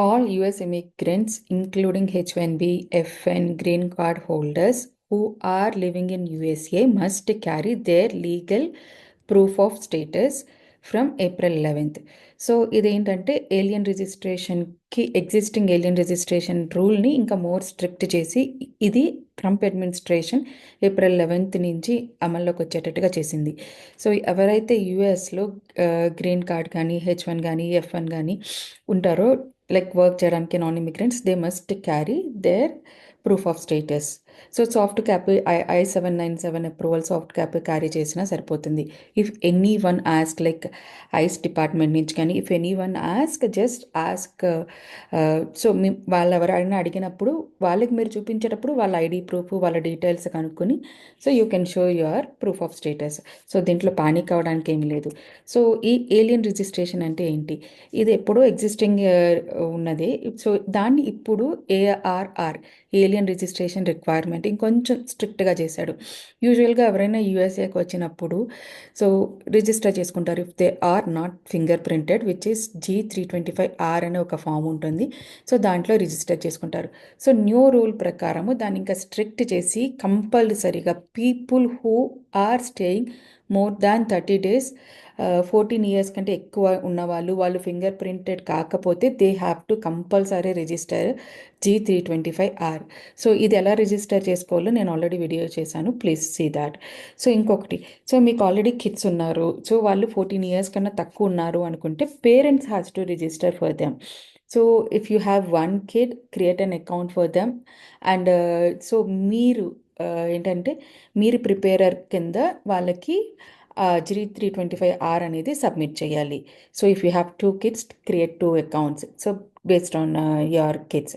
All US immigrants, including H-1B, F-1 green card holders who are living in USA, must carry their legal proof of status from April 11th. So ఇదేంటంటే alien రిజిస్ట్రేషన్కి existing alien registration రూల్ని ఇంకా more strict చేసి ఇది Trump administration April 11th నుంచి అమల్లోకి వచ్చేటట్టుగా చేసింది. So ఎవరైతే యుఎస్లో గ్రీన్ కార్డ్ కానీ H-1 కానీ F-1 కానీ ఉంటారో లైక్ వర్క్ చేయడానికి non immigrants they must carry their proof of status. So soft cap I-797 approval soft cap carry చేసినా సరిపోతుంది. If any one ask like ICE department నుంచి కానీ if any one ask just ask. సో వాళ్ళు ఎవరైనా అడిగినప్పుడు వాళ్ళకి మీరు చూపించేటప్పుడు వాళ్ళ ఐడి ప్రూఫ్ వాళ్ళ డీటెయిల్స్ కనుక్కొని so you can show your proof of status. సో దీంట్లో పానిక్ అవ్వడానికి ఏమీ లేదు. సో ఈ ఏలియన్ రిజిస్ట్రేషన్ అంటే ఏంటి? ఇది ఎప్పుడో ఎగ్జిస్టింగ్ ఉన్నది. సో దాన్ని ఇప్పుడు ఏఆర్ఆర్ ఏలియన్ రిజిస్ట్రేషన్ రిక్వైర్మెంట్ ఇంకొంచెం స్ట్రిక్ట్గా చేశాడు. యూజువల్గా ఎవరైనా యూఎస్ఏకి వచ్చినప్పుడు సో రిజిస్టర్ చేసుకుంటారు if they are not finger printed which is G325R అనే ఒక ఫామ్ ఉంటుంది. సో దాంట్లో రిజిస్టర్ చేసుకుంటారు. సో న్యూ రూల్ ప్రకారము దాన్ని ఇంకా స్ట్రిక్ట్ చేసి కంపల్సరీగా people who are staying more than 30 days 14 years కంటే ఎక్కువ ఉన్నవాళ్ళు వాళ్ళు ఫింగర్ ప్రింటెడ్ కాకపోతే they have to compulsory register G325R. So ఇది ఎలా రిజిస్టర్ చేసుకోవాలో నేను ఆల్రెడీ వీడియో చేశాను, ప్లీజ్ సీ దాట్. సో ఇంకొకటి, సో మీకు ఆల్రెడీ కిడ్స్ ఉన్నారు, సో వాళ్ళు 14 years కన్నా తక్కువ ఉన్నారు అనుకుంటే parents has to register for them. So if you have one kid create an account for them and so మీరు ఏంటంటే మీరు ప్రిపేరర్ కింద వాళ్ళకి G325R అనేది సబ్మిట్ చేయాలి. So if you have 2 kids create 2 accounts. So based on your kids.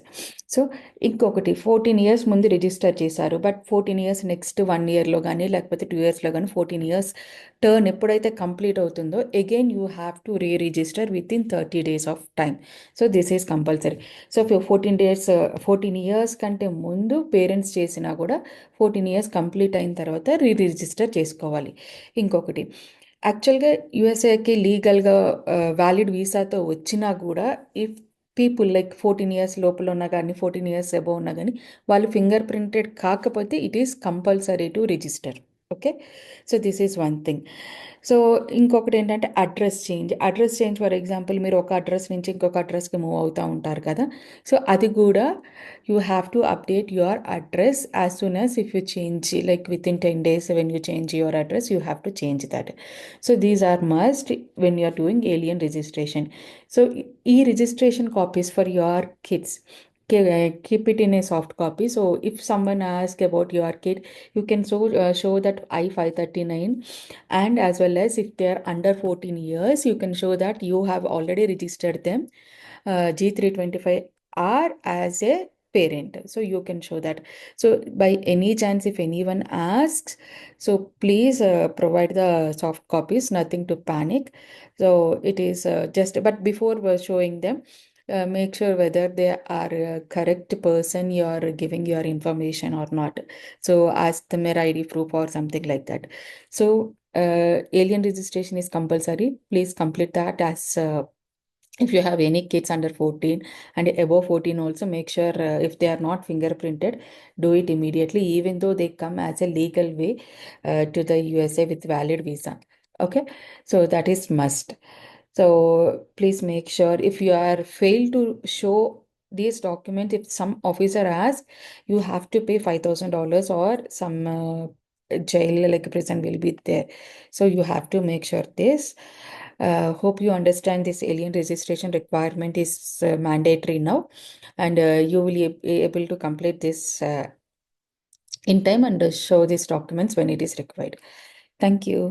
So ఇంకొకటి 14 years ముందు register చేశారు బట్ 14 years నెక్స్ట్ 1 yearలో కానీ లేకపోతే 2 yearsలో కానీ 14 years టర్న్ ఎప్పుడైతే కంప్లీట్ అవుతుందో again you have to register with in 30 days of time. So this is compulsory. So 14 years కంటే ముందు పేరెంట్స్ చేసినా కూడా 14 years కంప్లీట్ అయిన తర్వాత రిజిస్టర్ చేసుకోవాలి. ఇంకొకటి, యాక్చువల్గా యుఎస్ఏకి లీగల్గా వ్యాలిడ్ వీసాతో వచ్చినా కూడా ఇఫ్ పీపుల్ లైక్ 14 years లోపల ఉన్నా కానీ 14 years అబోవ్ ఉన్నా కానీ వాళ్ళు ఫింగర్ ప్రింటెడ్ కాకపోతే it is compulsory to register. Okay, so this is one thing. So ఇంకొకటి ఏంటంటే అడ్రస్ చేంజ్ ఫర్ ఎగ్జాంపుల్ మీరు ఒక అడ్రస్ నుంచి ఇంకొక అడ్రస్కి మూవ్ అవుతూ ఉంటారు కదా, సో అది కూడా you have to update your address as soon as if you change like within 10 days when you change your address you have to change that. So these are must when you are doing alien registration. So e-registration copies for your kids, keep it in a soft copy. So if someone asks about your kid you can show that I-539 and as well as if they are under 14 years you can show that you have already registered them G325R as a parent, so you can show that. So by any chance if anyone asks, so please provide the soft copies, nothing to panic. So it is just, but before showing them make sure whether they are correct person you are giving your information or not. So ask them their ID proof or something like that. So alien registration is compulsory, please complete that as if you have any kids under 14 and above 14 also make sure if they are not fingerprinted do it immediately even though they come as a legal way to the USA with valid visa. Okay, so that is must. So please make sure if you are failed to show these documents, if some officer asks you have to pay $5,000 or some jail like prison will be there. So you have to make sure this. Hope you understand this alien registration requirement is mandatory now and you will be able to complete this in time and show these documents when it is required. Thank you.